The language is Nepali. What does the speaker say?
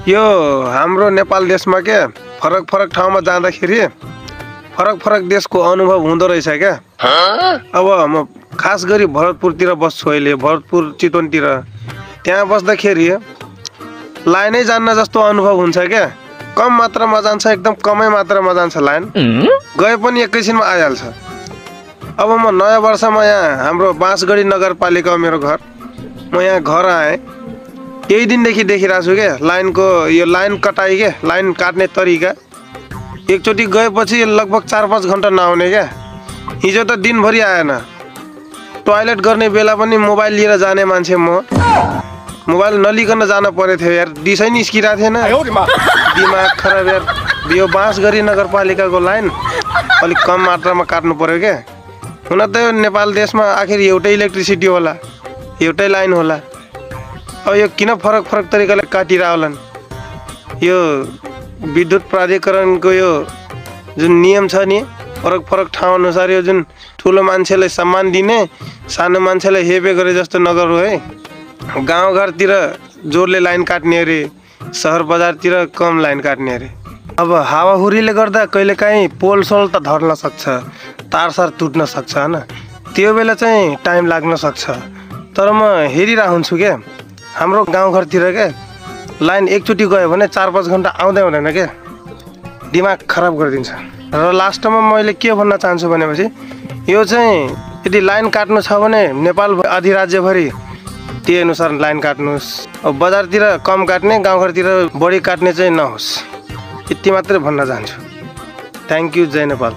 यो हाम्रो नेपाल देशमा के फरक फरक ठाउँमा जाँदाखेरि फरक फरक देशको अनुभव हुँदो रहेछ क्या। अब म खास गरी भरतपुरतिर बस्छु अहिले, भरतपुर चितवनतिर। त्यहाँ बस्दाखेरि लाइनै जान्न जस्तो अनुभव हुन्छ क्या। कम मात्रामा जान्छ, एकदम कमै मात्रामा जान्छ लाइन, गए पनि एकैछिनमा आइहाल्छ। अब म नयाँ वर्षमा यहाँ हाम्रो बाँसगढी नगरपालिका मेरो घर, म यहाँ घर आएँ, केही दिनदेखि देखिरहेको छु क्या लाइनको यो लाइन कटाइ के लाइन काट्ने तरिका। एकचोटि गएपछि लगभग 4-5 घन्टा नआउने क्या। हिजो त दिनभरि आएन। टोयलेट गर्ने बेला पनि मोबाइल लिएर जाने मान्छे म, मोबाइल नलिकन जान परेको थियो यार, दिसै निस्किरहेको थिएन, दिमाग खराब यार। यो बाँसगढी नगरपालिकाको लाइन अलिक कम मात्रामा काट्नु पर्यो क्या। हुन त यो नेपाल देशमा आखिर एउटै इलेक्ट्रिसिटी होला, एउटै लाइन होला। अब यो किन फरक फरक तरिकाले काटिरह होलान्? यो विद्युत प्राधिकरणको यो जुन नियम छ नि, फरक फरक ठाउँ अनुसार यो जुन ठुलो मान्छेलाई सम्मान दिने, सानो मान्छेलाई हेपे गरे जस्तो नगर्नु है। गाउँघरतिर जोडले लाइन काट्ने अरे, सहर बजारतिर कम लाइन काट्ने अरे। अब हावाहुरीले गर्दा कहिलेकाहीँ पोल सोल त धर्न सक्छ, तारसार टुट्न सक्छ होइन, त्यो बेला चाहिँ टाइम लाग्न सक्छ। तर म हेरिरहेको हुन्छु क्या हाम्रो गाउँघरतिर क्या लाइन एकचोटि गयो भने 4-5 घन्टा आउँदै हुँदैन क्या, दिमाग खराब गरिदिन्छ। र लास्टमा मैले के भन्न चाहन्छु भनेपछि यो चाहिँ यदि लाइन काट्नु छ भने नेपाल अधिराज्यभरि त्यही अनुसार लाइन काट्नुहोस्। अब बजारतिर कम काट्ने, गाउँघरतिर बढी काट्ने चाहिँ नहोस्। यति मात्रै भन्न चाहन्छु। Thank you. जय नेपाल।